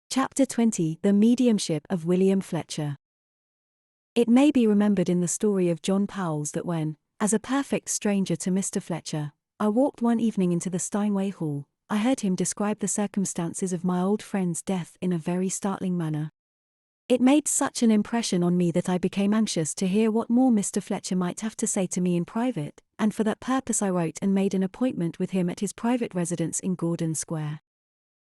Chapter 20: The Mediumship of William Fletcher. It may be remembered in the story of John Powell's that when, as a perfect stranger to Mr. Fletcher, I walked one evening into the Steinway Hall, I heard him describe the circumstances of my old friend's death in a very startling manner. It made such an impression on me that I became anxious to hear what more Mr. Fletcher might have to say to me in private, and for that purpose I wrote and made an appointment with him at his private residence in Gordon Square.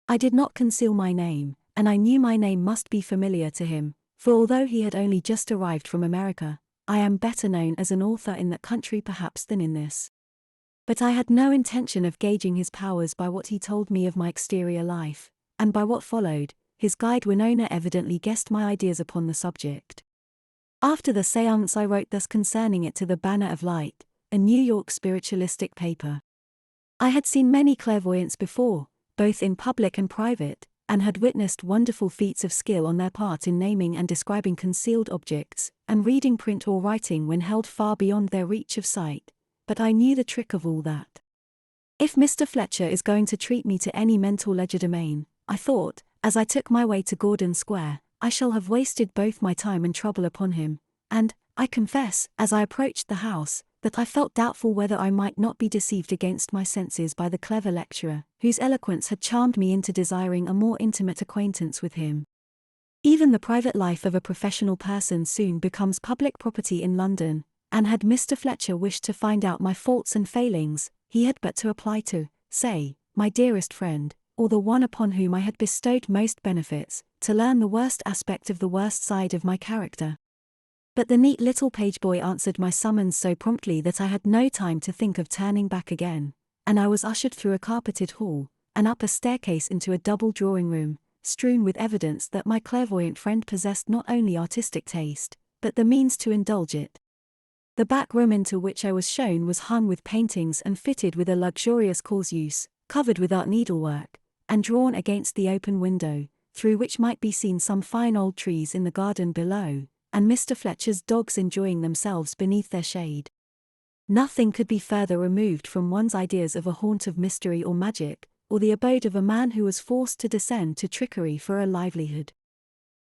I did not conceal my name, and I knew my name must be familiar to him, for although he had only just arrived from America, I am better known as an author in that country perhaps than in this. But I had no intention of gauging his powers by what he told me of my exterior life, and by what followed. His guide Winona evidently guessed my ideas upon the subject. After the séance I wrote thus concerning it to the Banner of Light, a New York spiritualistic paper. I had seen many clairvoyants before, both in public and private, and had witnessed wonderful feats of skill on their part in naming and describing concealed objects, and reading print or writing when held far beyond their reach of sight, but I knew the trick of all that. If Mr. Fletcher is going to treat me to any mental legerdemain, I thought, as I took my way to Gordon Square, I shall have wasted both my time and trouble upon him, and, I confess, as I approached the house, that I felt doubtful whether I might not be deceived against my senses by the clever lecturer, whose eloquence had charmed me into desiring a more intimate acquaintance with him. Even the private life of a professional person soon becomes public property in London, and had Mr. Fletcher wished to find out my faults and failings, he had but to apply to, say, my dearest friend, or the one upon whom I had bestowed most benefits, to learn the worst aspect of the worst side of my character. But the neat little page boy answered my summons so promptly that I had no time to think of turning back again, and I was ushered through a carpeted hall, and up a staircase into a double drawing-room, strewn with evidence that my clairvoyant friend possessed not only artistic taste, but the means to indulge it. The back room into which I was shown was hung with paintings and fitted with a luxurious casuuse, covered with art needlework, and drawn against the open window, through which might be seen some fine old trees in the garden below, and Mr. Fletcher's dogs enjoying themselves beneath their shade. Nothing could be further removed from one's ideas of a haunt of mystery or magic, or the abode of a man who was forced to descend to trickery for a livelihood.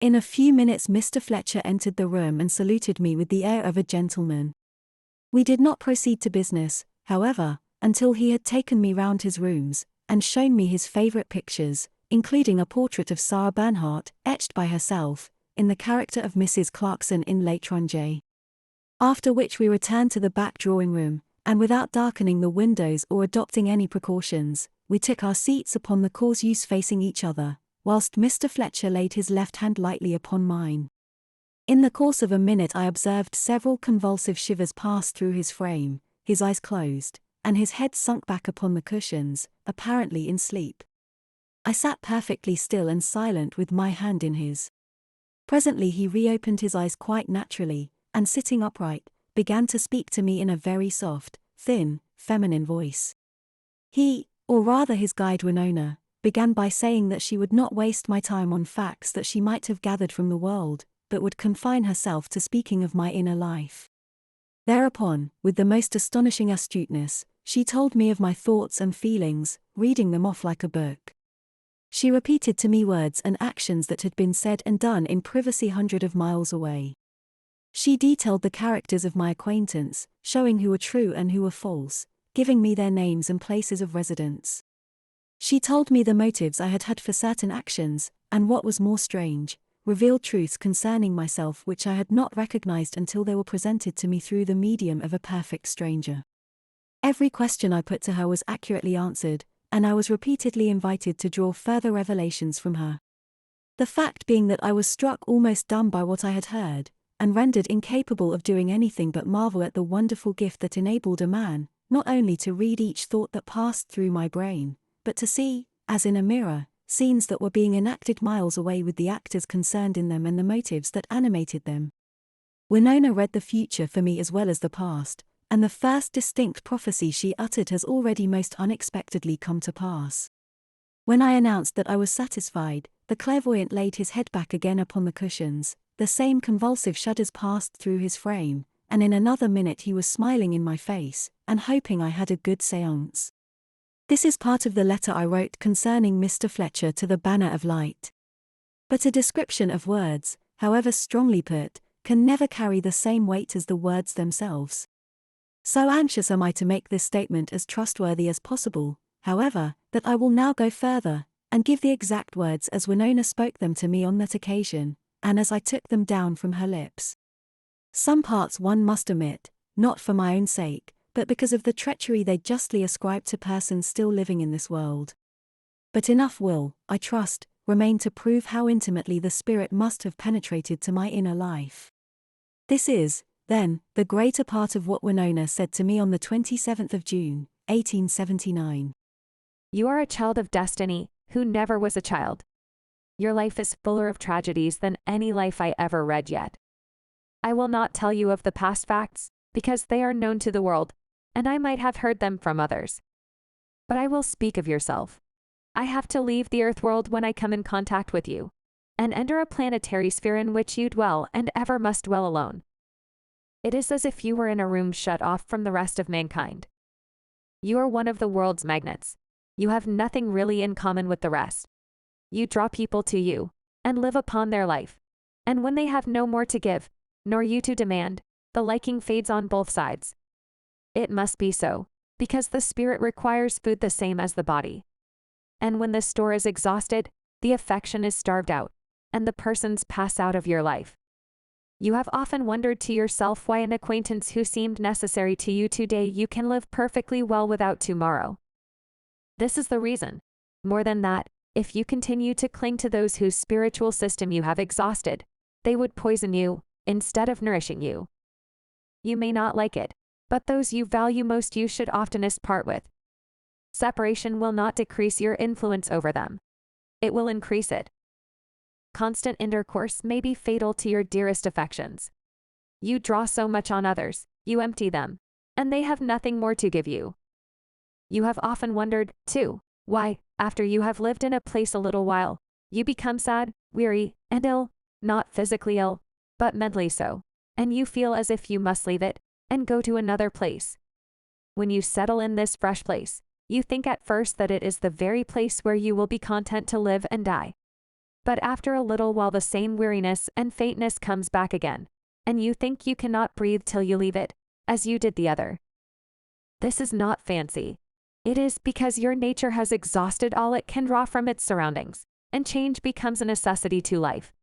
In a few minutes Mr. Fletcher entered the room and saluted me with the air of a gentleman. We did not proceed to business, however, until he had taken me round his rooms, and shown me his favourite pictures, including a portrait of Sarah Bernhardt, etched by herself, in the character of Mrs. Clarkson in L'Étranger. After which we returned to the back drawing-room, and without darkening the windows or adopting any precautions, we took our seats upon the casuuse facing each other, whilst Mr. Fletcher laid his left hand lightly upon mine. In the course of a minute I observed several convulsive shivers pass through his frame, his eyes closed, and his head sunk back upon the cushions, apparently in sleep. I sat perfectly still and silent with my hand in his. Presently he reopened his eyes quite naturally, and sitting upright, began to speak to me in a very soft, thin, feminine voice. He, or rather his guide Winona, began by saying that she would not waste my time on facts that she might have gathered from the world, but would confine herself to speaking of my inner life. Thereupon, with the most astonishing astuteness, she told me of my thoughts and feelings, reading them off like a book. She repeated to me words and actions that had been said and done in privacy hundreds of miles away. She detailed the characters of my acquaintance, showing who were true and who were false, giving me their names and places of residence. She told me the motives I had had for certain actions, and what was more strange, revealed truths concerning myself which I had not recognized until they were presented to me through the medium of a perfect stranger. Every question I put to her was accurately answered, and I was repeatedly invited to draw further revelations from her. The fact being that I was struck almost dumb by what I had heard, and rendered incapable of doing anything but marvel at the wonderful gift that enabled a man, not only to read each thought that passed through my brain, but to see, as in a mirror, scenes that were being enacted miles away with the actors concerned in them and the motives that animated them. Winona read the future for me as well as the past, and the first distinct prophecy she uttered has already most unexpectedly come to pass. When I announced that I was satisfied, the clairvoyant laid his head back again upon the cushions, the same convulsive shudders passed through his frame, and in another minute he was smiling in my face, and hoping I had a good séance. This is part of the letter I wrote concerning Mr. Fletcher to the Banner of Light. But a description of words, however strongly put, can never carry the same weight as the words themselves. So anxious am I to make this statement as trustworthy as possible, however, that I will now go further, and give the exact words as Winona spoke them to me on that occasion, and as I took them down from her lips. Some parts one must omit, not for my own sake, but because of the treachery they justly ascribe to persons still living in this world. But enough will, I trust, remain to prove how intimately the Spirit must have penetrated to my inner life. This is, then, the greater part of what Winona said to me on the 27th of June, 1879. You are a child of destiny, who never was a child. Your life is fuller of tragedies than any life I ever read yet. I will not tell you of the past facts, because they are known to the world, and I might have heard them from others. But I will speak of yourself. I have to leave the earth world when I come in contact with you, and enter a planetary sphere in which you dwell and ever must dwell alone. It is as if you were in a room shut off from the rest of mankind. You are one of the world's magnets. You have nothing really in common with the rest. You draw people to you, and live upon their life. And when they have no more to give, nor you to demand, the liking fades on both sides. It must be so, because the spirit requires food the same as the body. And when the store is exhausted, the affection is starved out, and the persons pass out of your life. You have often wondered to yourself why an acquaintance who seemed necessary to you today you can live perfectly well without tomorrow. This is the reason. More than that, if you continue to cling to those whose spiritual system you have exhausted, they would poison you, instead of nourishing you. You may not like it, but those you value most you should oftenest part with. Separation will not decrease your influence over them. It will increase it. Constant intercourse may be fatal to your dearest affections. You draw so much on others, you empty them, and they have nothing more to give you. You have often wondered, too, why, after you have lived in a place a little while, you become sad, weary, and ill, not physically ill, but mentally so, and you feel as if you must leave it, and go to another place. When you settle in this fresh place, you think at first that it is the very place where you will be content to live and die. But after a little while the same weariness and faintness comes back again, and you think you cannot breathe till you leave it, as you did the other. This is not fancy. It is because your nature has exhausted all it can draw from its surroundings, and change becomes a necessity to life.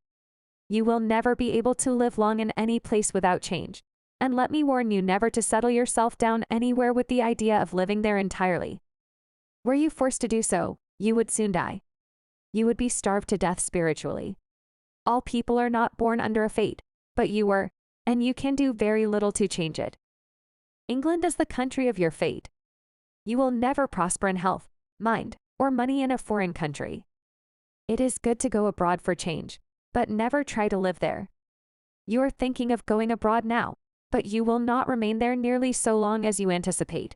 You will never be able to live long in any place without change, and let me warn you never to settle yourself down anywhere with the idea of living there entirely. Were you forced to do so, you would soon die. You would be starved to death spiritually. All people are not born under a fate, but you were, and you can do very little to change it. England is the country of your fate. You will never prosper in health, mind, or money in a foreign country. It is good to go abroad for change, but never try to live there. You are thinking of going abroad now, but you will not remain there nearly so long as you anticipate.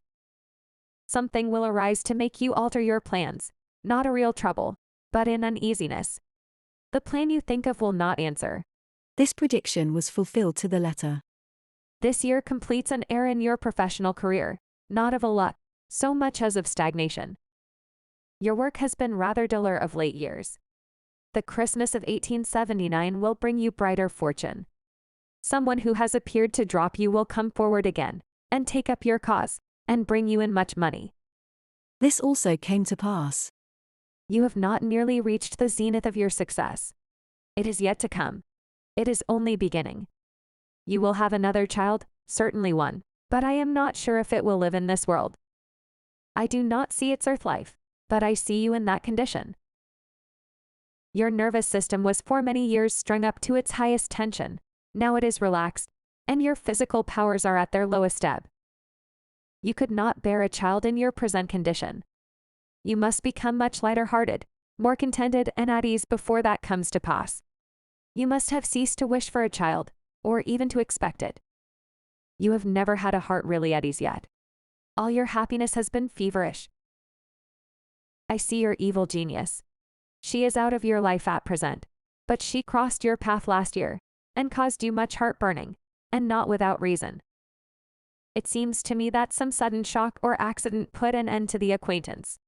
Something will arise to make you alter your plans, not a real trouble, but an uneasiness. The plan you think of will not answer. This prediction was fulfilled to the letter. This year completes an era in your professional career, not of a luck, so much as of stagnation. Your work has been rather duller of late years. The Christmas of 1879 will bring you brighter fortune. Someone who has appeared to drop you will come forward again, and take up your cause, and bring you in much money. This also came to pass. You have not nearly reached the zenith of your success. It is yet to come. It is only beginning. You will have another child, certainly one, but I am not sure if it will live in this world. I do not see its earth life, but I see you in that condition. Your nervous system was for many years strung up to its highest tension. Now it is relaxed, and your physical powers are at their lowest ebb. You could not bear a child in your present condition. You must become much lighter-hearted, more contented and at ease before that comes to pass. You must have ceased to wish for a child, or even to expect it. You have never had a heart really at ease yet. All your happiness has been feverish. I see your evil genius. She is out of your life at present, but she crossed your path last year, and caused you much heart-burning, and not without reason. It seems to me that some sudden shock or accident put an end to the acquaintance.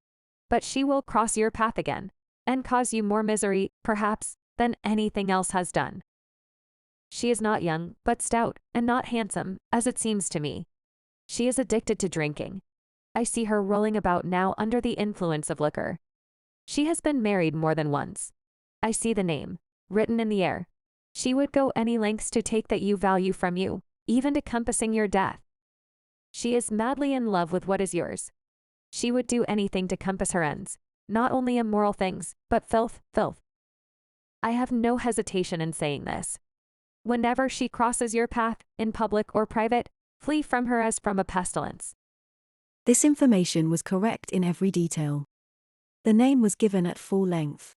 But she will cross your path again, and cause you more misery, perhaps, than anything else has done. She is not young, but stout, and not handsome, as it seems to me. She is addicted to drinking. I see her rolling about now under the influence of liquor. She has been married more than once. I see the name, written in the air. She would go any lengths to take that you value from you, even to compassing your death. She is madly in love with what is yours. She would do anything to compass her ends, not only immoral things, but filth. I have no hesitation in saying this. Whenever she crosses your path, in public or private, flee from her as from a pestilence. This information was correct in every detail. The name was given at full length.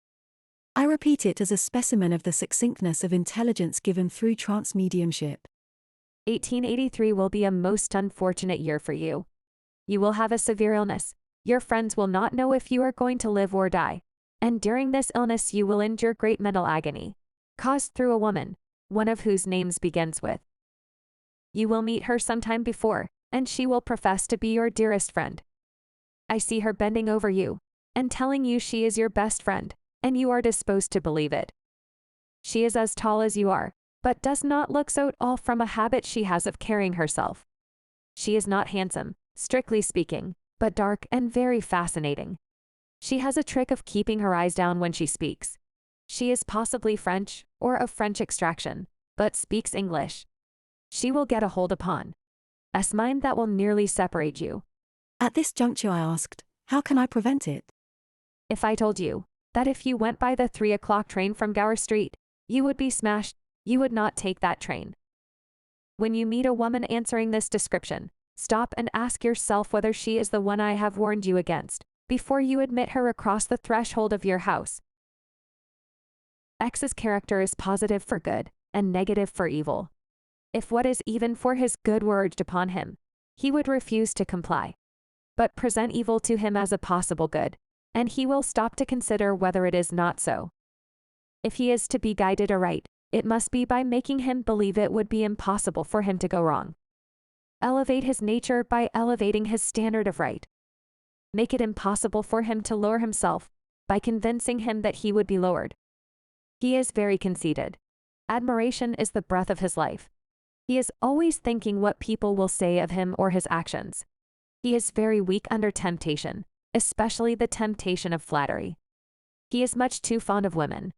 I repeat it as a specimen of the succinctness of intelligence given through trance mediumship. 1883 will be a most unfortunate year for you. You will have a severe illness. Your friends will not know if you are going to live or die. And during this illness you will endure great mental agony, caused through a woman, one of whose names begins with. You will meet her sometime before, and she will profess to be your dearest friend. I see her bending over you, and telling you she is your best friend, and you are disposed to believe it. She is as tall as you are, but does not look so at all from a habit she has of carrying herself. She is not handsome, strictly speaking, but dark and very fascinating. She has a trick of keeping her eyes down when she speaks. She is possibly French, or of French extraction, but speaks English. She will get a hold upon a mind that will nearly separate you. At this juncture I asked, how can I prevent it? If I told you that if you went by the 3 o'clock train from Gower Street, you would be smashed, you would not take that train. When you meet a woman answering this description, stop and ask yourself whether she is the one I have warned you against, before you admit her across the threshold of your house. X's character is positive for good, and negative for evil. If what is even for his good were urged upon him, he would refuse to comply. But present evil to him as a possible good, and he will stop to consider whether it is not so. If he is to be guided aright, it must be by making him believe it would be impossible for him to go wrong. Elevate his nature by elevating his standard of right. Make it impossible for him to lower himself, by convincing him that he would be lowered. He is very conceited. Admiration is the breath of his life. He is always thinking what people will say of him or his actions. He is very weak under temptation, especially the temptation of flattery. He is much too fond of women.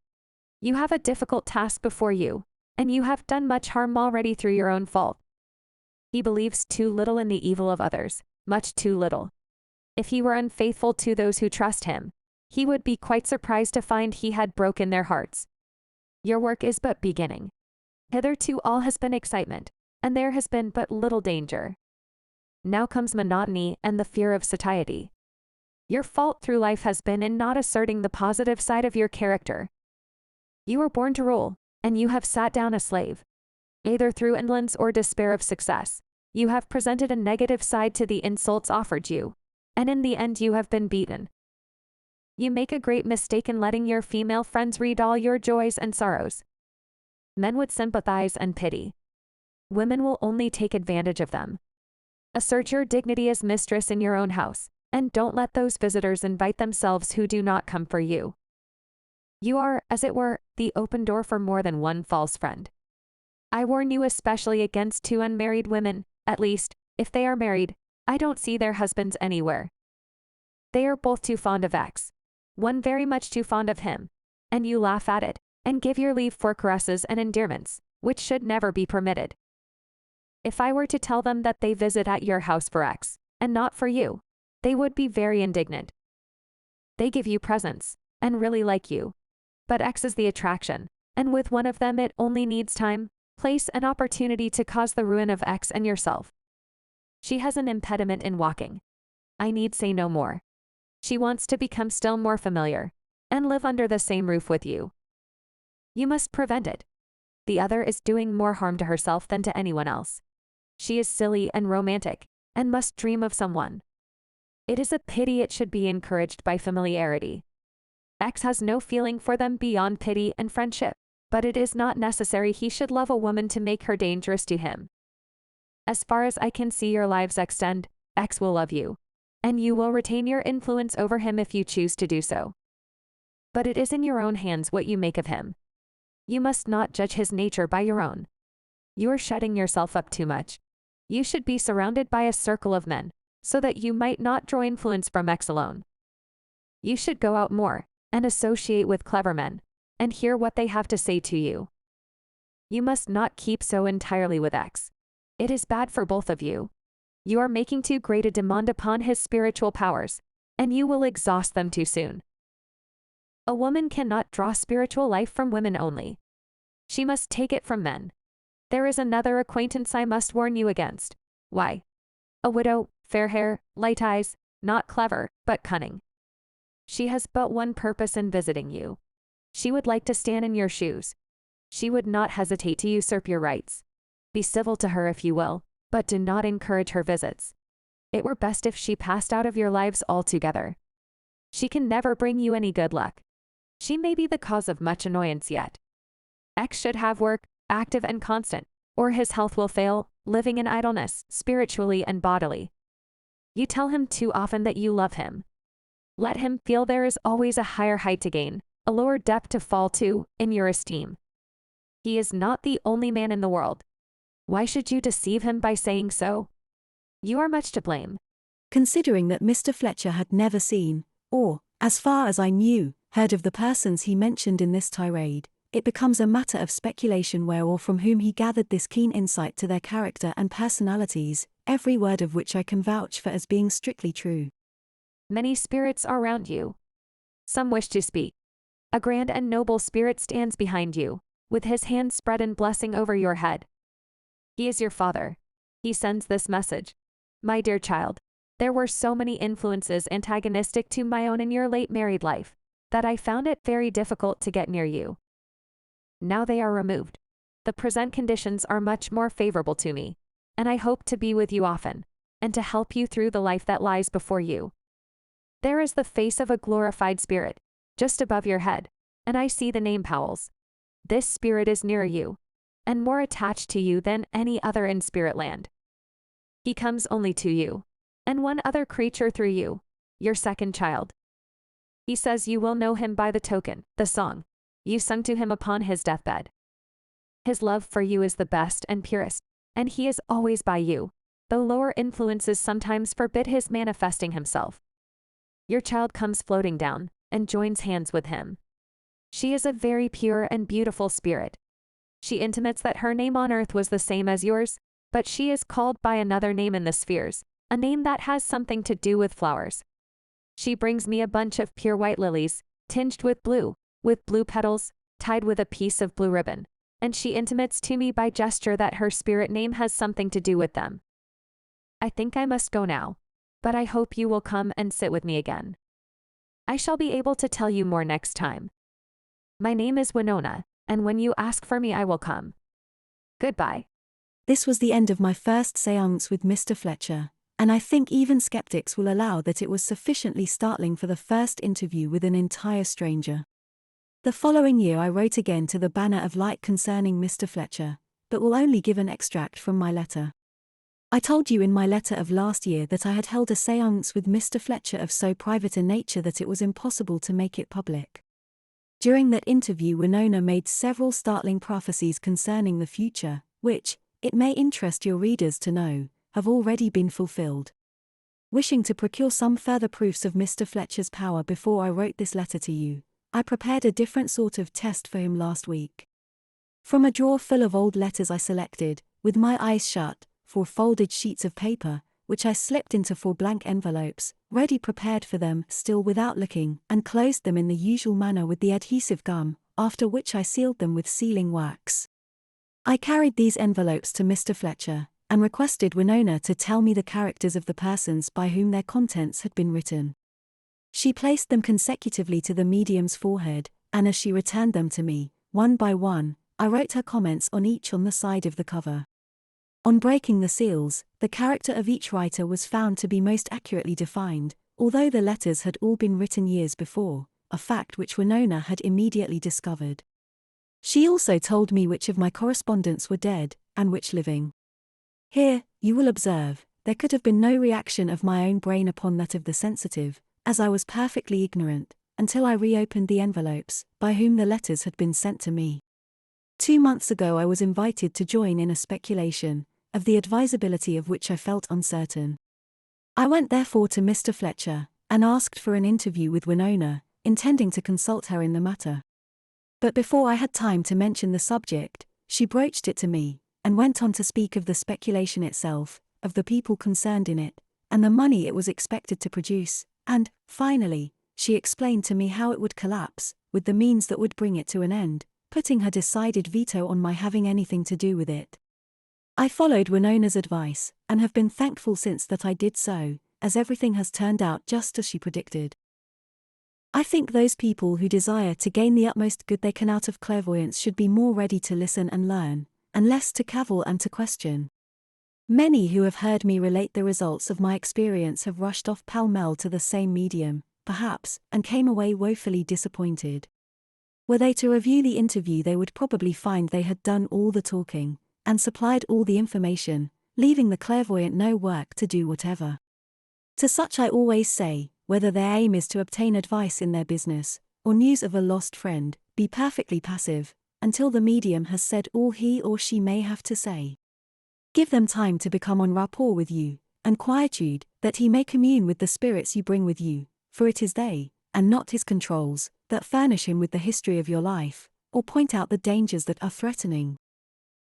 You have a difficult task before you, and you have done much harm already through your own fault. He believes too little in the evil of others, much too little. If he were unfaithful to those who trust him, he would be quite surprised to find he had broken their hearts. Your work is but beginning. Hitherto all has been excitement, and there has been but little danger. Now comes monotony and the fear of satiety. Your fault through life has been in not asserting the positive side of your character. You were born to rule, and you have sat down a slave. Either through indolence or despair of success, you have presented a negative side to the insults offered you, and in the end you have been beaten. You make a great mistake in letting your female friends read all your joys and sorrows. Men would sympathize and pity. Women will only take advantage of them. Assert your dignity as mistress in your own house, and don't let those visitors invite themselves who do not come for you. You are, as it were, the open door for more than one false friend. I warn you especially against 2 unmarried women, at least, if they are married, I don't see their husbands anywhere. They are both too fond of X. One very much too fond of him, and you laugh at it, and give your leave for caresses and endearments, which should never be permitted. If I were to tell them that they visit at your house for X, and not for you, they would be very indignant. They give you presents, and really like you. But X is the attraction, and with one of them it only needs time, place and opportunity to cause the ruin of X and yourself. She has an impediment in walking. I need say no more. She wants to become still more familiar, and live under the same roof with you. You must prevent it. The other is doing more harm to herself than to anyone else. She is silly and romantic, and must dream of someone. It is a pity it should be encouraged by familiarity. X has no feeling for them beyond pity and friendship, but it is not necessary he should love a woman to make her dangerous to him. As far as I can see your lives extend, X will love you, and you will retain your influence over him if you choose to do so. But it is in your own hands what you make of him, You must not judge his nature by your own. You are shutting yourself up too much. You should be surrounded by a circle of men, so that you might not draw influence from X alone. You should go out more, and associate with clever men, and hear what they have to say to you. You must not keep so entirely with X. It is bad for both of you. You are making too great a demand upon his spiritual powers, and you will exhaust them too soon. A woman cannot draw spiritual life from women only. She must take it from men. There is another acquaintance I must warn you against. Why? A widow, fair hair, light eyes, not clever, but cunning. She has but one purpose in visiting you. She would like to stand in your shoes. She would not hesitate to usurp your rights. Be civil to her if you will, but do not encourage her visits. It were best if she passed out of your lives altogether. She can never bring you any good luck. She may be the cause of much annoyance yet. X should have work, active and constant, or his health will fail, living in idleness, spiritually and bodily. You tell him too often that you love him. Let him feel there is always a higher height to gain, a lower depth to fall to, in your esteem. He is not the only man in the world. Why should you deceive him by saying so? You are much to blame. Considering that Mr. Fletcher had never seen, or, as far as I knew, heard of the persons he mentioned in this tirade, it becomes a matter of speculation where or from whom he gathered this keen insight to their character and personalities, every word of which I can vouch for as being strictly true. Many spirits are round you. Some wish to speak. A grand and noble spirit stands behind you, with his hands spread in blessing over your head. He is your father. He sends this message. My dear child, there were so many influences antagonistic to my own in your late married life, that I found it very difficult to get near you. Now they are removed. The present conditions are much more favorable to me, and I hope to be with you often, and to help you through the life that lies before you. There is the face of a glorified spirit, just above your head, and I see the name Powell's. This spirit is nearer you, and more attached to you than any other in spirit land. He comes only to you, and one other creature through you, your second child. He says you will know him by the token, the song, you sung to him upon his deathbed. His love for you is the best and purest, and he is always by you, though lower influences sometimes forbid his manifesting himself. Your child comes floating down, and joins hands with him. She is a very pure and beautiful spirit. She intimates that her name on earth was the same as yours, but she is called by another name in the spheres, a name that has something to do with flowers. She brings me a bunch of pure white lilies, tinged with blue petals, tied with a piece of blue ribbon, and she intimates to me by gesture that her spirit name has something to do with them. I think I must go now, but I hope you will come and sit with me again. I shall be able to tell you more next time. My name is Winona, and when you ask for me I will come. Goodbye. This was the end of my first séance with Mr. Fletcher, and I think even skeptics will allow that it was sufficiently startling for the first interview with an entire stranger. The following year I wrote again to the Banner of Light concerning Mr. Fletcher, but will only give an extract from my letter. I told you in my letter of last year that I had held a séance with Mr. Fletcher of so private a nature that it was impossible to make it public. During that interview Winona made several startling prophecies concerning the future, which, it may interest your readers to know, have already been fulfilled. Wishing to procure some further proofs of Mr. Fletcher's power before I wrote this letter to you, I prepared a different sort of test for him last week. From a drawer full of old letters I selected, with my eyes shut, 4 folded sheets of paper, which I slipped into 4 blank envelopes, ready prepared for them, still without looking, and closed them in the usual manner with the adhesive gum, after which I sealed them with sealing wax. I carried these envelopes to Mr. Fletcher, and requested Winona to tell me the characters of the persons by whom their contents had been written. She placed them consecutively to the medium's forehead, and as she returned them to me, one by one, I wrote her comments on each on the side of the cover. On breaking the seals, the character of each writer was found to be most accurately defined, although the letters had all been written years before, a fact which Winona had immediately discovered. She also told me which of my correspondents were dead, and which living. Here, you will observe, there could have been no reaction of my own brain upon that of the sensitive, as I was perfectly ignorant, until I reopened the envelopes, by whom the letters had been sent to me. 2 months ago I was invited to join in a speculation, of the advisability of which I felt uncertain. I went therefore to Mr. Fletcher, and asked for an interview with Winona, intending to consult her in the matter. But before I had time to mention the subject, she broached it to me, and went on to speak of the speculation itself, of the people concerned in it, and the money it was expected to produce, and, finally, she explained to me how it would collapse, with the means that would bring it to an end, putting her decided veto on my having anything to do with it. I followed Winona's advice, and have been thankful since that I did so, as everything has turned out just as she predicted. I think those people who desire to gain the utmost good they can out of clairvoyance should be more ready to listen and learn, and less to cavil and to question. Many who have heard me relate the results of my experience have rushed off pell-mell to the same medium, perhaps, and came away woefully disappointed. Were they to review the interview they would probably find they had done all the talking, and supplied all the information, leaving the clairvoyant no work to do whatever. To such I always say, whether their aim is to obtain advice in their business, or news of a lost friend, be perfectly passive, until the medium has said all he or she may have to say. Give them time to become en rapport with you, and quietude, that he may commune with the spirits you bring with you, for it is they, and not his controls, that furnish him with the history of your life, or point out the dangers that are threatening.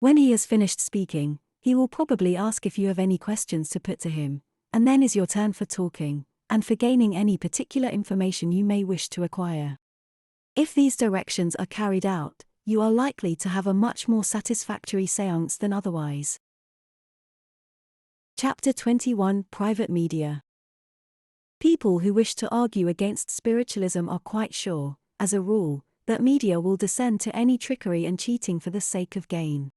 When he has finished speaking, he will probably ask if you have any questions to put to him, and then is your turn for talking, and for gaining any particular information you may wish to acquire. If these directions are carried out, you are likely to have a much more satisfactory séance than otherwise. Chapter 21 Private Media. People who wish to argue against spiritualism are quite sure, as a rule, that media will descend to any trickery and cheating for the sake of gain.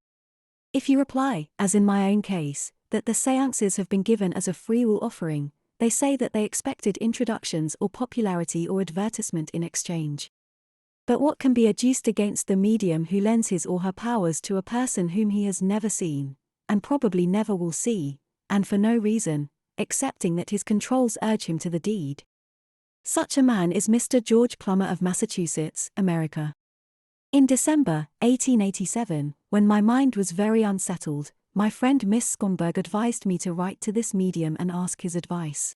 If you reply, as in my own case, that the séances have been given as a free-will offering, they say that they expected introductions or popularity or advertisement in exchange. But what can be adduced against the medium who lends his or her powers to a person whom he has never seen, and probably never will see, and for no reason, excepting that his controls urge him to the deed? Such a man is Mr. George Plummer of Massachusetts, America. In December 1887, when my mind was very unsettled, my friend Miss Gutenberg advised me to write to this medium and ask his advice.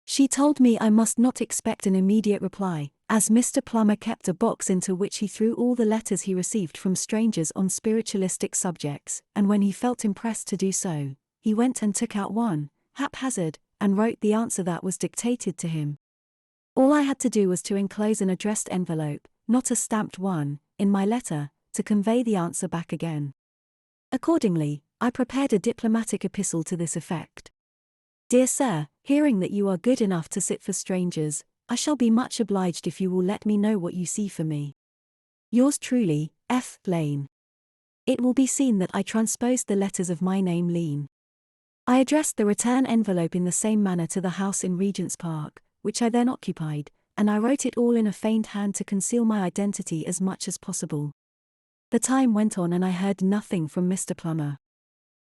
She told me I must not expect an immediate reply, as Mr. Plummer kept a box into which he threw all the letters he received from strangers on spiritualistic subjects, and when he felt impressed to do so, he went and took out one, haphazard, and wrote the answer that was dictated to him. All I had to do was to enclose an addressed envelope, not a stamped one, in my letter, to convey the answer back again. Accordingly, I prepared a diplomatic epistle to this effect. Dear Sir, hearing that you are good enough to sit for strangers, I shall be much obliged if you will let me know what you see for me. Yours truly, F. Lane. It will be seen that I transposed the letters of my name Lean. I addressed the return envelope in the same manner to the house in Regent's Park, which I then occupied, and I wrote it all in a feigned hand to conceal my identity as much as possible. The time went on and I heard nothing from Mr. Plummer.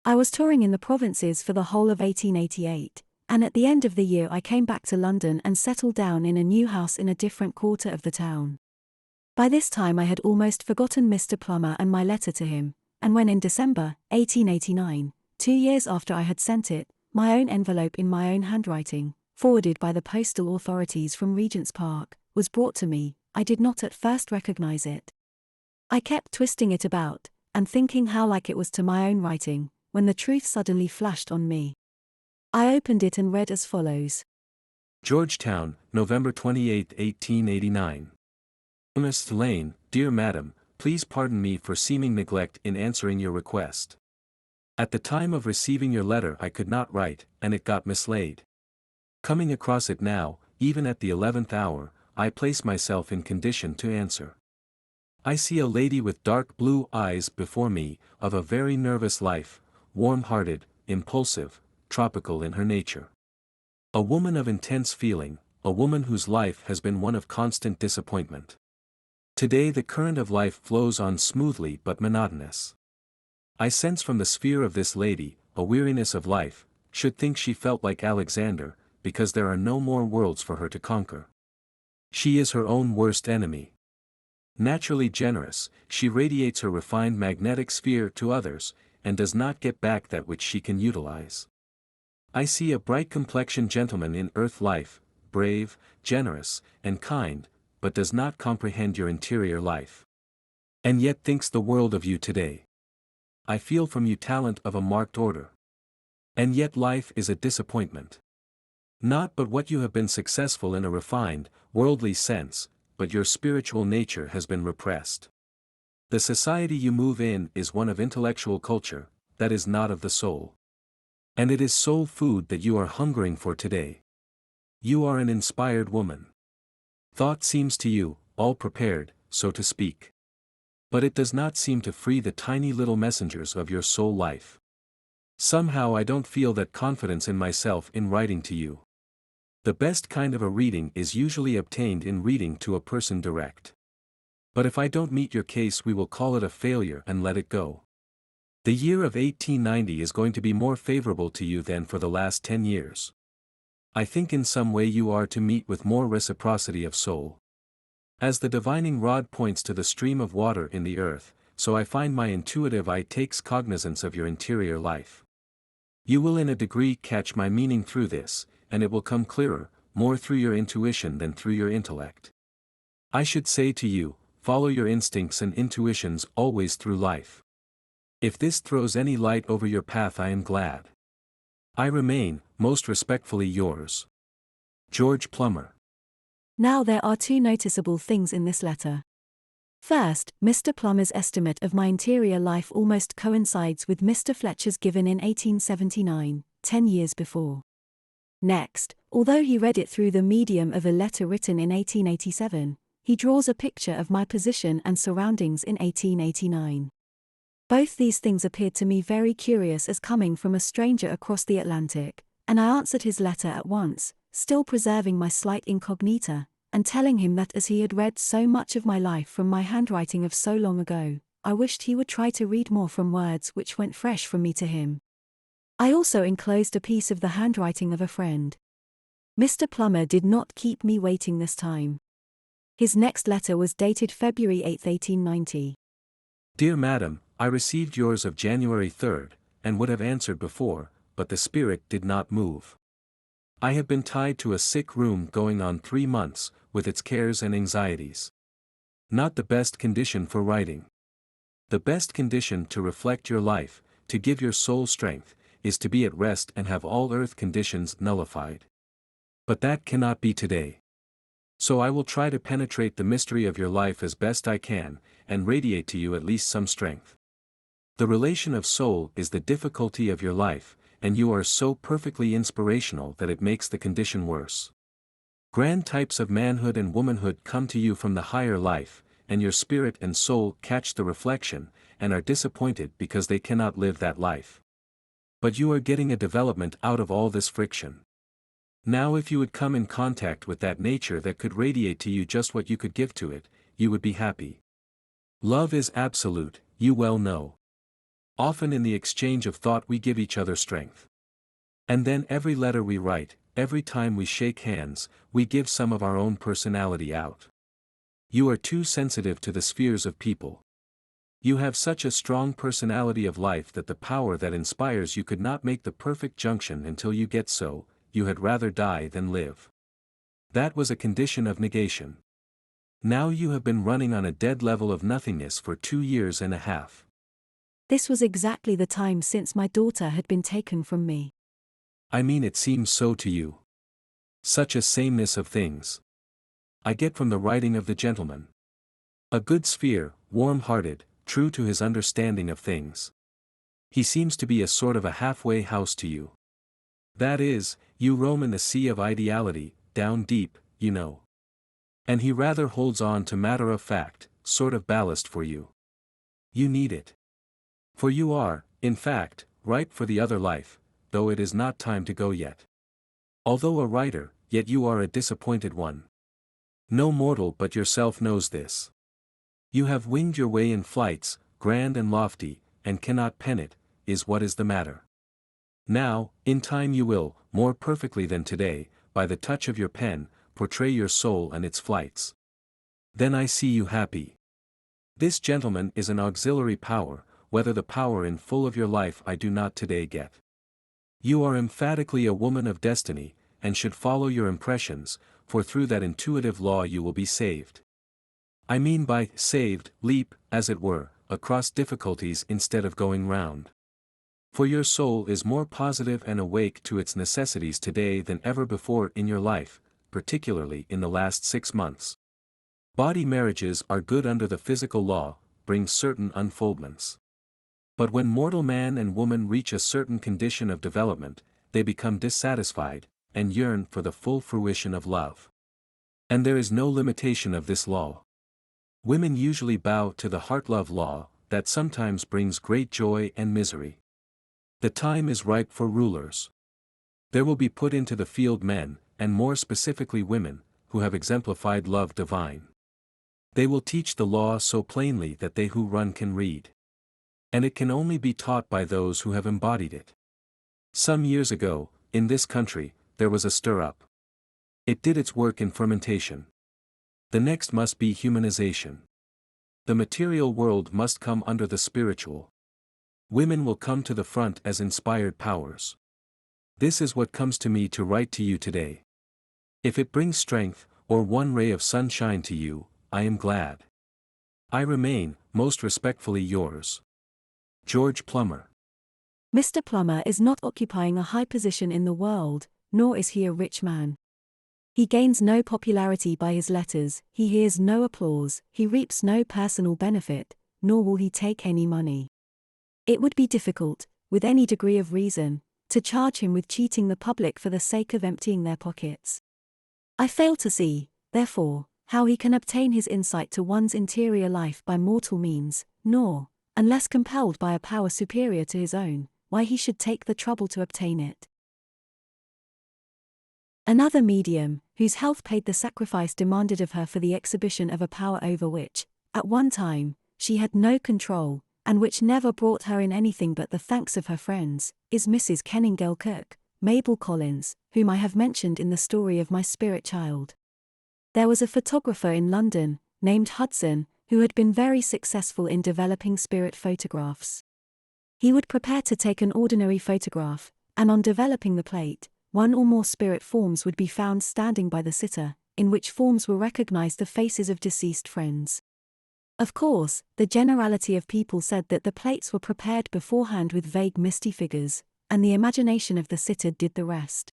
I was touring in the provinces for the whole of 1888, and at the end of the year I came back to London and settled down in a new house in a different quarter of the town. By this time I had almost forgotten Mr. Plummer and my letter to him, and when in December 1889, 2 years after I had sent it, my own envelope in my own handwriting, forwarded by the postal authorities from Regent's Park, was brought to me, I did not at first recognize it. I kept twisting it about, and thinking how like it was to my own writing, when the truth suddenly flashed on me. I opened it and read as follows. Georgetown, November 28, 1889. Miss Lane, dear Madam, please pardon me for seeming neglect in answering your request. At the time of receiving your letter I could not write, and it got mislaid. Coming across it now, even at the 11th hour, I place myself in condition to answer. I see a lady with dark blue eyes before me, of a very nervous life, warm-hearted, impulsive, tropical in her nature. A woman of intense feeling, a woman whose life has been one of constant disappointment. Today the current of life flows on smoothly but monotonous. I sense from the sphere of this lady, a weariness of life, should think she felt like Alexander, because there are no more worlds for her to conquer. She is her own worst enemy. Naturally generous, she radiates her refined magnetic sphere to others, and does not get back that which she can utilize. I see a bright-complexioned gentleman in earth life, brave, generous, and kind, but does not comprehend your interior life. And yet thinks the world of you today. I feel from you talent of a marked order. And yet life is a disappointment. Not but what you have been successful in a refined, worldly sense, but your spiritual nature has been repressed. The society you move in is one of intellectual culture, that is not of the soul. And it is soul food that you are hungering for today. You are an inspired woman. Thought seems to you, all prepared, so to speak. But it does not seem to free the tiny little messengers of your soul life. Somehow I don't feel that confidence in myself in writing to you. The best kind of a reading is usually obtained in reading to a person direct. But if I don't meet your case, we will call it a failure and let it go. The year of 1890 is going to be more favorable to you than for the last 10 years. I think in some way you are to meet with more reciprocity of soul. As the divining rod points to the stream of water in the earth, so I find my intuitive eye takes cognizance of your interior life. You will in a degree catch my meaning through this, and it will come clearer, more through your intuition than through your intellect. I should say to you, follow your instincts and intuitions always through life. If this throws any light over your path, I am glad. I remain, most respectfully yours, George Plummer. Now there are two noticeable things in this letter. First, Mr. Plummer's estimate of my interior life almost coincides with Mr. Fletcher's given in 1879, 10 years before. Next, although he read it through the medium of a letter written in 1887, he draws a picture of my position and surroundings in 1889. Both these things appeared to me very curious as coming from a stranger across the Atlantic, and I answered his letter at once, still preserving my slight incognita, and telling him that as he had read so much of my life from my handwriting of so long ago, I wished he would try to read more from words which went fresh from me to him. I also enclosed a piece of the handwriting of a friend. Mr. Plummer did not keep me waiting this time. His next letter was dated February 8, 1890. Dear Madam, I received yours of January 3rd, and would have answered before, but the spirit did not move. I have been tied to a sick room going on 3 months, with its cares and anxieties. Not the best condition for writing. The best condition to reflect your life, to give your soul strength, is to be at rest and have all earth conditions nullified. But that cannot be today. So I will try to penetrate the mystery of your life as best I can, and radiate to you at least some strength. The relation of soul is the difficulty of your life, and you are so perfectly inspirational that it makes the condition worse. Grand types of manhood and womanhood come to you from the higher life, and your spirit and soul catch the reflection, and are disappointed because they cannot live that life. But you are getting a development out of all this friction. Now if you would come in contact with that nature that could radiate to you just what you could give to it, you would be happy. Love is absolute, you well know. Often in the exchange of thought we give each other strength. And then every letter we write, every time we shake hands, we give some of our own personality out. You are too sensitive to the spheres of people. You have such a strong personality of life that the power that inspires you could not make the perfect junction until you get so, you had rather die than live. That was a condition of negation. Now you have been running on a dead level of nothingness for 2 years and a half. This was exactly the time since my daughter had been taken from me. I mean, it seems so to you. Such a sameness of things. I get from the writing of the gentleman. A good sphere, warm-hearted, true to his understanding of things. He seems to be a sort of a halfway house to you. That is, you roam in the sea of ideality, down deep, you know. And he rather holds on to matter-of-fact, sort of ballast for you. You need it. For you are, in fact, ripe for the other life, though it is not time to go yet. Although a writer, yet you are a disappointed one. No mortal but yourself knows this. You have winged your way in flights, grand and lofty, and cannot pen it, is what is the matter. Now, in time you will, more perfectly than today, by the touch of your pen, portray your soul and its flights. Then I see you happy. This gentleman is an auxiliary power, whether the power in full of your life I do not today get. You are emphatically a woman of destiny, and should follow your impressions, for through that intuitive law you will be saved. I mean by saved, leap, as it were, across difficulties instead of going round. For your soul is more positive and awake to its necessities today than ever before in your life, particularly in the last 6 months. Body marriages are good under the physical law, bring certain unfoldments. But when mortal man and woman reach a certain condition of development, they become dissatisfied, and yearn for the full fruition of love. And there is no limitation of this law. Women usually bow to the heart-love law, that sometimes brings great joy and misery. The time is ripe for rulers. There will be put into the field men, and more specifically women, who have exemplified love divine. They will teach the law so plainly that they who run can read. And it can only be taught by those who have embodied it. Some years ago, in this country, there was a stir-up. It did its work in fermentation. The next must be humanization. The material world must come under the spiritual. Women will come to the front as inspired powers. This is what comes to me to write to you today. If it brings strength, or one ray of sunshine to you, I am glad. I remain, most respectfully yours, George Plummer. Mr. Plummer is not occupying a high position in the world, nor is he a rich man. He gains no popularity by his letters, he hears no applause, he reaps no personal benefit, nor will he take any money. It would be difficult, with any degree of reason, to charge him with cheating the public for the sake of emptying their pockets. I fail to see, therefore, how he can obtain his insight to one's interior life by mortal means, nor, unless compelled by a power superior to his own, why he should take the trouble to obtain it. Another medium, whose health paid the sacrifice demanded of her for the exhibition of a power over which, at one time, she had no control, and which never brought her in anything but the thanks of her friends, is Mrs. Kenningale Cook, Mabel Collins, whom I have mentioned in the story of my spirit child. There was a photographer in London, named Hudson, who had been very successful in developing spirit photographs. He would prepare to take an ordinary photograph, and on developing the plate, one or more spirit forms would be found standing by the sitter, in which forms were recognized the faces of deceased friends. Of course, the generality of people said that the plates were prepared beforehand with vague misty figures, and the imagination of the sitter did the rest.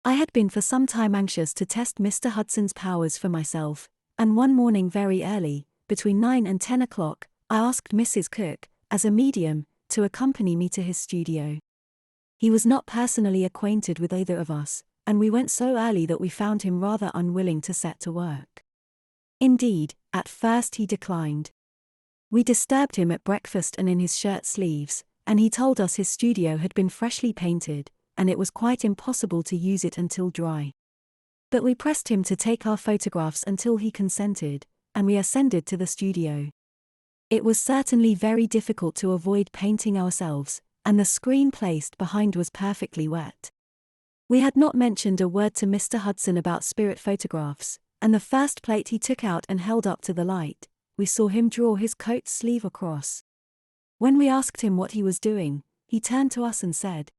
I had been for some time anxious to test Mr. Hudson's powers for myself, and one morning very early, between 9 and 10 o'clock, I asked Mrs. Cook, as a medium, to accompany me to his studio. He was not personally acquainted with either of us, and we went so early that we found him rather unwilling to set to work. Indeed, at first he declined. We disturbed him at breakfast and in his shirt sleeves, and he told us his studio had been freshly painted, and it was quite impossible to use it until dry. But we pressed him to take our photographs until he consented, and we ascended to the studio. It was certainly very difficult to avoid painting ourselves, and the screen placed behind was perfectly wet. We had not mentioned a word to Mr. Hudson about spirit photographs, and the first plate he took out and held up to the light, we saw him draw his coat sleeve across. When we asked him what he was doing, he turned to us and said,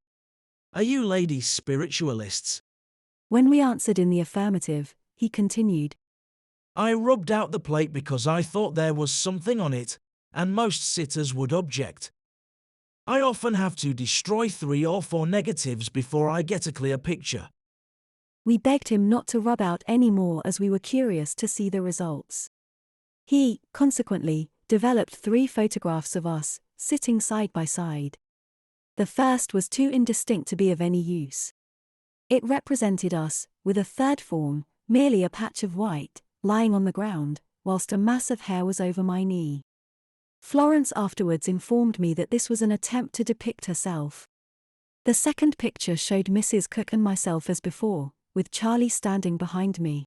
"Are you ladies spiritualists?" When we answered in the affirmative, he continued, "I rubbed out the plate because I thought there was something on it, and most sitters would object. I often have to destroy 3 or 4 negatives before I get a clear picture." We begged him not to rub out any more as we were curious to see the results. He, consequently, developed 3 photographs of us, sitting side by side. The first was too indistinct to be of any use. It represented us, with a third form, merely a patch of white, lying on the ground, whilst a mass of hair was over my knee. Florence afterwards informed me that this was an attempt to depict herself. The second picture showed Mrs. Cook and myself as before, with Charlie standing behind me.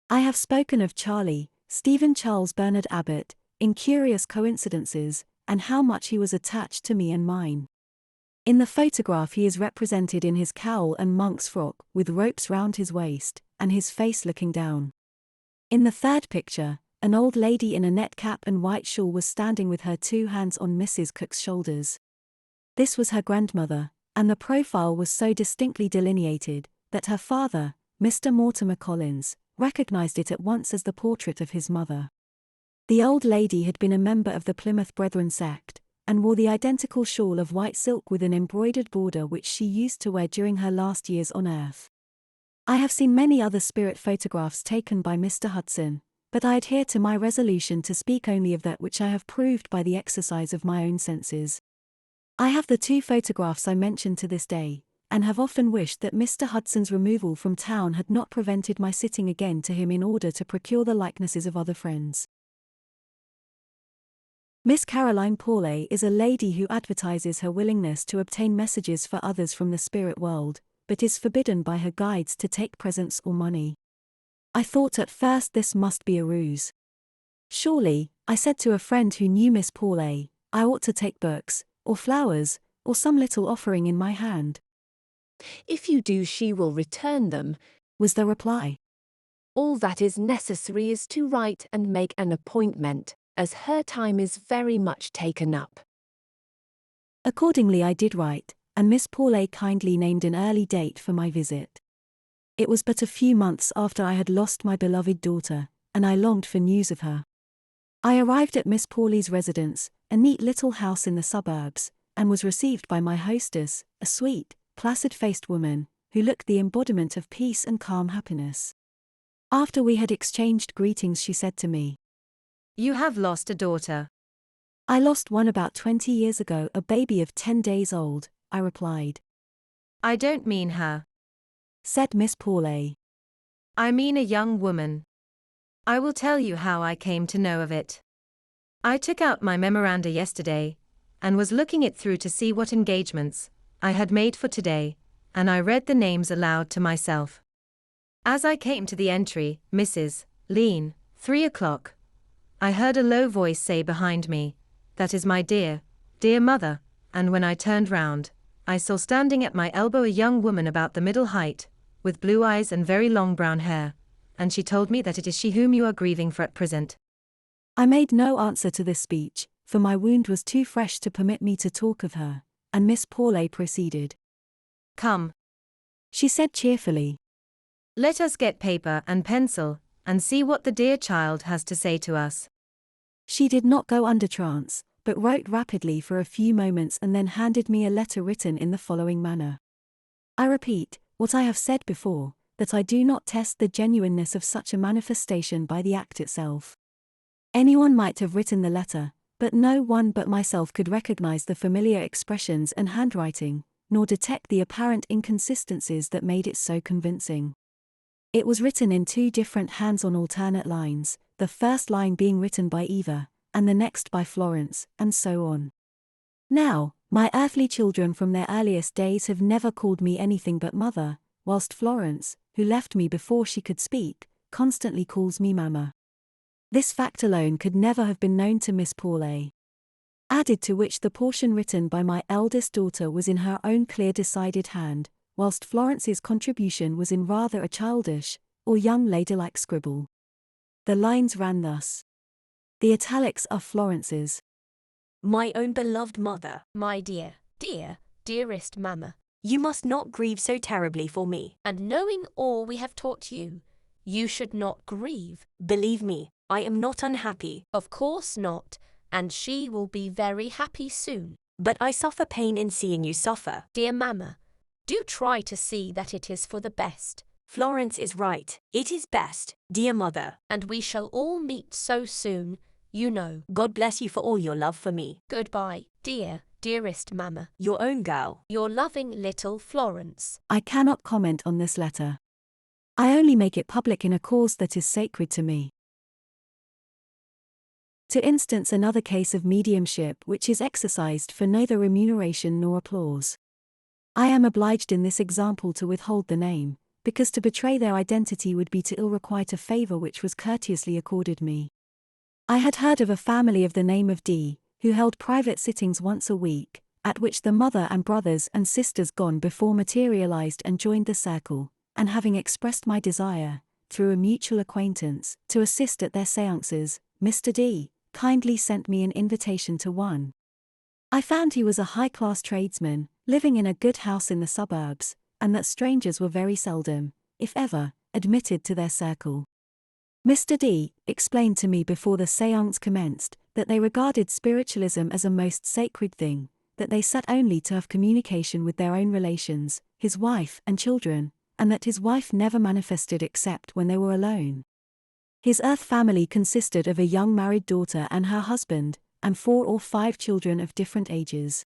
I have spoken of Charlie, Stephen Charles Bernard Abbott, in Curious Coincidences, and how much he was attached to me and mine. In the photograph he is represented in his cowl and monk's frock, with ropes round his waist, and his face looking down. In the third picture, An old lady in a net cap and white shawl was standing with her two hands on Mrs. Cook's shoulders. This was her grandmother, and the profile was so distinctly delineated that her father, Mr. Mortimer Collins, recognized it at once as the portrait of his mother. The old lady had been a member of the Plymouth Brethren sect, and wore the identical shawl of white silk with an embroidered border which she used to wear during her last years on earth. I have seen many other spirit photographs taken by Mr. Hudson, but I adhere to my resolution to speak only of that which I have proved by the exercise of my own senses. I have the two photographs I mentioned to this day, and have often wished that Mr. Hudson's removal from town had not prevented my sitting again to him in order to procure the likenesses of other friends. Miss Caroline Paulet is a lady who advertises her willingness to obtain messages for others from the spirit world, but is forbidden by her guides to take presents or money. I thought at first this must be a ruse. Surely, I said to a friend who knew Miss Paulet, I ought to take books, or flowers, or some little offering in my hand. If you do, she will return them, was the reply. All that is necessary is to write and make an appointment, as her time is very much taken up. Accordingly I did write, and Miss Paulet kindly named an early date for my visit. It was but a few months after I had lost my beloved daughter, and I longed for news of her. I arrived at Miss Paulet's residence, a neat little house in the suburbs, and was received by my hostess, a sweet, placid-faced woman, who looked the embodiment of peace and calm happiness. After we had exchanged greetings, she said to me, "You have lost a daughter." "I lost one about 20 years ago, a baby of 10 days old," I replied. "I don't mean her," said Miss Paulet. "I mean a young woman. I will tell you how I came to know of it. I took out my memoranda yesterday, and was looking it through to see what engagements I had made for today, and I read the names aloud to myself. As I came to the entry, Mrs. Lean, 3 o'clock, I heard a low voice say behind me, "That is my dear, dear mother," and when I turned round, I saw standing at my elbow a young woman about the middle height, with blue eyes and very long brown hair, and she told me that it is she whom you are grieving for at present. I made no answer to this speech, for my wound was too fresh to permit me to talk of her, and Miss Paulet proceeded. "Come," she said cheerfully. "Let us get paper and pencil, and see what the dear child has to say to us." She did not go under trance, but wrote rapidly for a few moments and then handed me a letter written in the following manner. I repeat, what I have said before, that I do not test the genuineness of such a manifestation by the act itself. Anyone might have written the letter, but no one but myself could recognize the familiar expressions and handwriting, nor detect the apparent inconsistencies that made it so convincing. It was written in 2 different hands on alternate lines, the first line being written by Eva, and the next by Florence, and so on. Now, my earthly children from their earliest days have never called me anything but mother, whilst Florence, who left me before she could speak, constantly calls me mamma. This fact alone could never have been known to Miss Paulet. Added to which the portion written by my eldest daughter was in her own clear decided hand, whilst Florence's contribution was in rather a childish, or young ladylike scribble. The lines ran thus. The italics are Florence's. My own beloved mother, My dear, dearest mamma, you must not grieve so terribly for me. and knowing all we have taught you, you should not grieve. Believe me, I am not unhappy, Of course not, and she will be very happy soon. but I suffer pain in seeing you suffer. Dear mamma, do try to see that it is for the best, Florence is right. It is best, dear mother. and we shall all meet so soon, you know. God bless you for all your love for me. Goodbye, dearest mamma. Your own girl. Your loving little Florence. I cannot comment on this letter. I only make it public in a cause that is sacred to me. To instance another case of mediumship which is exercised for neither remuneration nor applause. I am obliged in this example to withhold the name, because to betray their identity would be to ill-requite a favor which was courteously accorded me. I had heard of a family of the name of D, who held private sittings once a week, at which the mother and brothers and sisters gone before materialized and joined the circle, and having expressed my desire, through a mutual acquaintance, to assist at their séances. Mr. D kindly sent me an invitation to one. I found he was a high-class tradesman, living in a good house in the suburbs, and that strangers were very seldom, if ever, admitted to their circle. Mr. D explained to me before the séance commenced that they regarded spiritualism as a most sacred thing, that they sat only to have communication with their own relations, his wife and children, and that his wife never manifested except when they were alone. His earth family consisted of a young married daughter and her husband, and 4 or 5 children of different ages.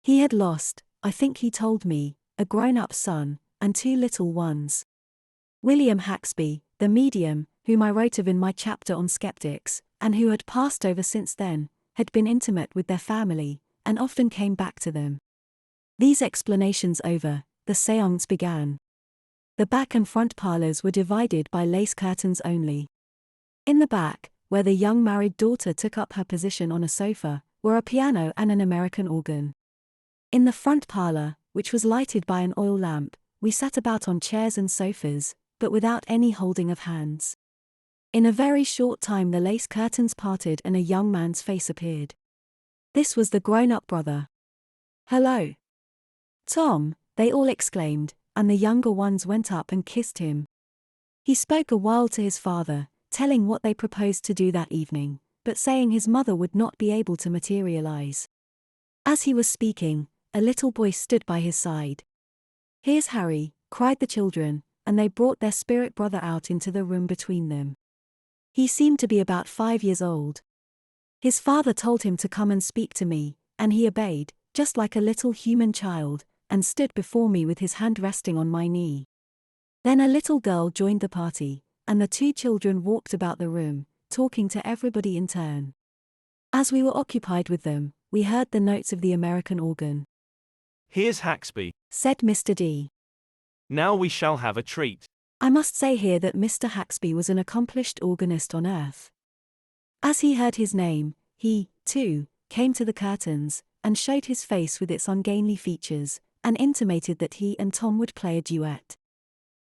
He had lost, I think he told me, a grown-up son, and 2 little ones. William Haxby, the medium, whom I wrote of in my chapter on skeptics, and who had passed over since then, had been intimate with their family, and often came back to them. These explanations over, the séance began. The back and front parlours were divided by lace curtains only. In the back, where the young married daughter took up her position on a sofa, were a piano and an American organ. In the front parlour, which was lighted by an oil lamp, we sat about on chairs and sofas, but without any holding of hands. In a very short time the lace curtains parted and a young man's face appeared. This was the grown-up brother. "Hello, Tom," they all exclaimed, and the younger ones went up and kissed him. He spoke a while to his father, telling what they proposed to do that evening, but saying his mother would not be able to materialize. As he was speaking, a little boy stood by his side. "Here's Harry," cried the children, and they brought their spirit brother out into the room between them. He seemed to be about 5 years old. His father told him to come and speak to me, and he obeyed, just like a little human child, and stood before me with his hand resting on my knee. Then a little girl joined the party, and the 2 children walked about the room, talking to everybody in turn. As we were occupied with them, we heard the notes of the American organ. "Here's Haxby," said Mr. D. "Now we shall have a treat." I must say here that Mr. Haxby was an accomplished organist on earth. As he heard his name, he, too, came to the curtains, and showed his face with its ungainly features, and intimated that he and Tom would play a duet.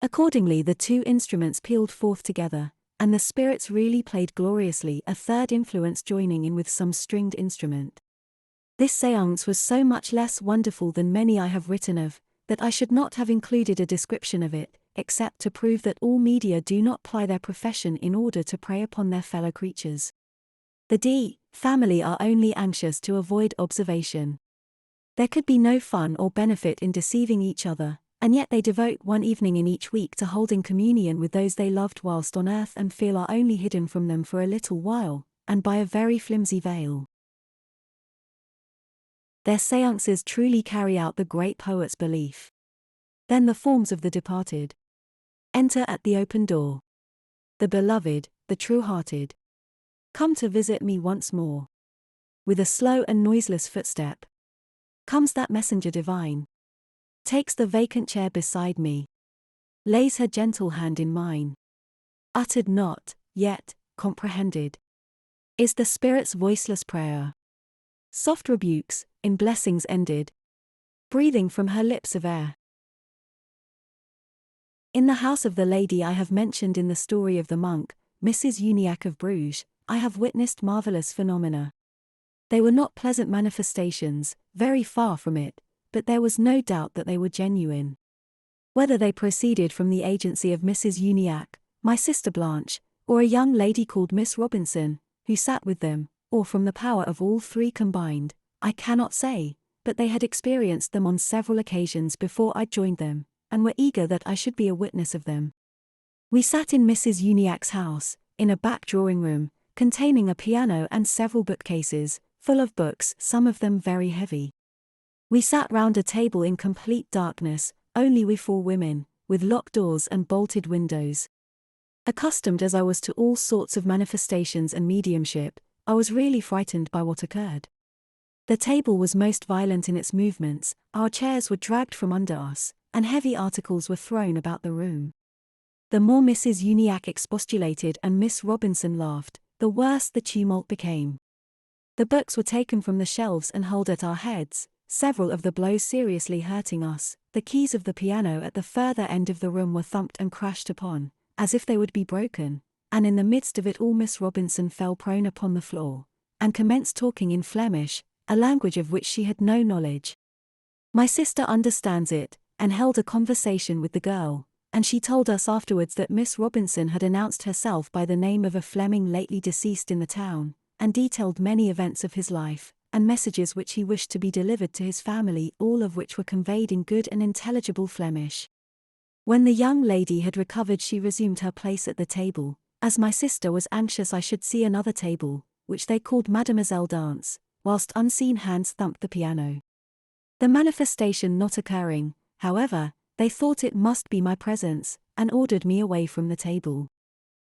Accordingly the 2 instruments pealed forth together, and the spirits really played gloriously, a third influence joining in with some stringed instrument. This séance was so much less wonderful than many I have written of, that I should not have included a description of it, except to prove that all media do not ply their profession in order to prey upon their fellow creatures. The D family are only anxious to avoid observation. There could be no fun or benefit in deceiving each other, and yet they devote one evening in each week to holding communion with those they loved whilst on earth and feel are only hidden from them for a little while, and by a very flimsy veil. Their séances truly carry out the great poet's belief. Then the forms of the departed enter at the open door. The beloved, the true-hearted, come to visit me once more. With a slow and noiseless footstep comes that messenger divine, takes the vacant chair beside me, lays her gentle hand in mine. Uttered not, yet, comprehended, is the Spirit's voiceless prayer. Soft rebukes, in blessings ended, breathing from her lips of air. In the house of the lady I have mentioned in the story of the monk, Mrs. Uniacke of Bruges, I have witnessed marvelous phenomena. They were not pleasant manifestations, very far from it, but there was no doubt that they were genuine. Whether they proceeded from the agency of Mrs. Uniacke, my sister Blanche, or a young lady called Miss Robinson, who sat with them, or from the power of all 3 combined, I cannot say, but they had experienced them on several occasions before I joined them, and were eager that I should be a witness of them. We sat in Mrs. Uniacke's house, in a back drawing-room, containing a piano and several bookcases, full of books, some of them very heavy. We sat round a table in complete darkness, only we 4 women, with locked doors and bolted windows. Accustomed as I was to all sorts of manifestations and mediumship, I was really frightened by what occurred. The table was most violent in its movements, our chairs were dragged from under us, and heavy articles were thrown about the room. The more Mrs. Uniacke expostulated and Miss Robinson laughed, the worse the tumult became. The books were taken from the shelves and hurled at our heads, several of the blows seriously hurting us. The keys of the piano at the further end of the room were thumped and crashed upon, as if they would be broken, and in the midst of it all Miss Robinson fell prone upon the floor, and commenced talking in Flemish, a language of which she had no knowledge. My sister understands it, and held a conversation with the girl, and she told us afterwards that Miss Robinson had announced herself by the name of a Fleming lately deceased in the town, and detailed many events of his life, and messages which he wished to be delivered to his family, all of which were conveyed in good and intelligible Flemish. When the young lady had recovered, she resumed her place at the table, as my sister was anxious I should see another table, which they called Mademoiselle Dance, whilst unseen hands thumped the piano. The manifestation not occurring, however, they thought it must be my presence, and ordered me away from the table.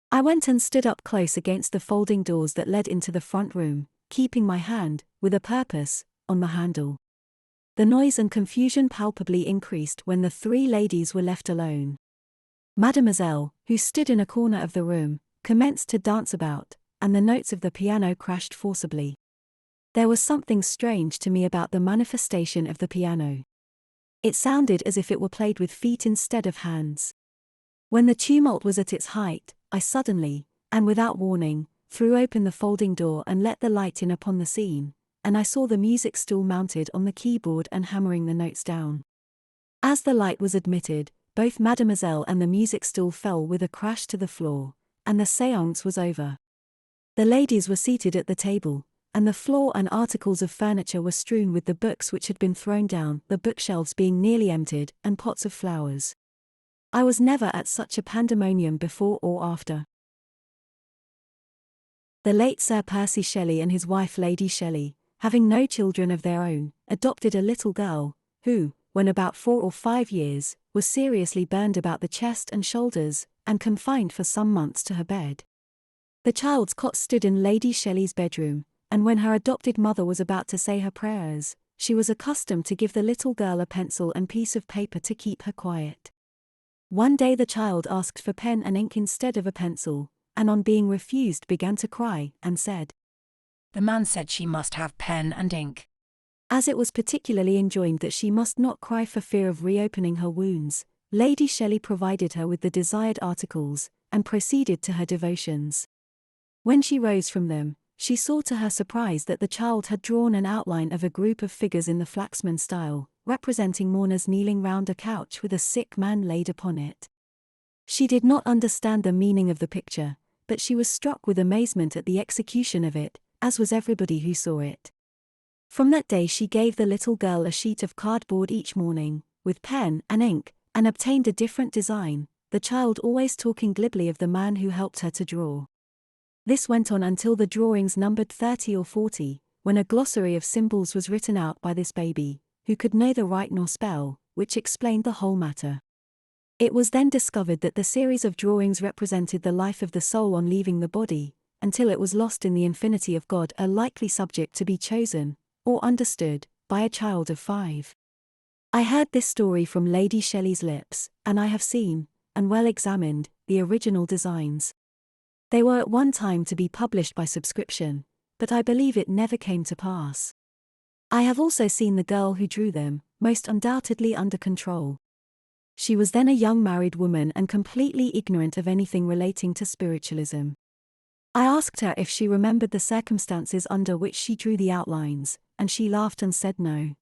I went and stood up close against the folding doors that led into the front room, keeping my hand, with a purpose, on the handle. The noise and confusion palpably increased when the three ladies were left alone. Mademoiselle, who stood in a corner of the room, commenced to dance about, and the notes of the piano crashed forcibly. There was something strange to me about the manifestation of the piano. It sounded as if it were played with feet instead of hands. When the tumult was at its height, I suddenly, and without warning, threw open the folding door and let the light in upon the scene, and I saw the music stool mounted on the keyboard and hammering the notes down. As the light was admitted, both Mademoiselle and the music stool fell with a crash to the floor, and the séance was over. The ladies were seated at the table, and the floor and articles of furniture were strewn with the books which had been thrown down, the bookshelves being nearly emptied, and pots of flowers. I was never at such a pandemonium before or after. The late Sir Percy Shelley and his wife Lady Shelley, having no children of their own, adopted a little girl, who, when about 4 or 5 years, was seriously burned about the chest and shoulders, and confined for some months to her bed. The child's cot stood in Lady Shelley's bedroom, and when her adopted mother was about to say her prayers, she was accustomed to give the little girl a pencil and piece of paper to keep her quiet. One day the child asked for pen and ink instead of a pencil, and on being refused began to cry, and said, "The man said she must have pen and ink." As it was particularly enjoined that she must not cry for fear of reopening her wounds, Lady Shelley provided her with the desired articles, and proceeded to her devotions. When she rose from them, she saw to her surprise that the child had drawn an outline of a group of figures in the Flaxman style, representing mourners kneeling round a couch with a sick man laid upon it. She did not understand the meaning of the picture, but she was struck with amazement at the execution of it, as was everybody who saw it. From that day she gave the little girl a sheet of cardboard each morning, with pen and ink, and obtained a different design, the child always talking glibly of the man who helped her to draw. This went on until the drawings numbered 30 or 40, when a glossary of symbols was written out by this baby, who could neither write nor spell, which explained the whole matter. It was then discovered that the series of drawings represented the life of the soul on leaving the body, until it was lost in the infinity of God, a likely subject to be chosen, or understood, by a child of 5. I heard this story from Lady Shelley's lips, and I have seen, and well examined, the original designs. They were at one time to be published by subscription, but I believe it never came to pass. I have also seen the girl who drew them, most undoubtedly under control. She was then a young married woman and completely ignorant of anything relating to spiritualism. I asked her if she remembered the circumstances under which she drew the outlines, and she laughed and said no.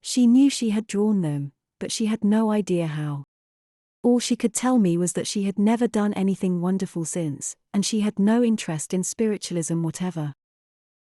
She knew she had drawn them, but she had no idea how. All she could tell me was that she had never done anything wonderful since, and she had no interest in spiritualism whatever.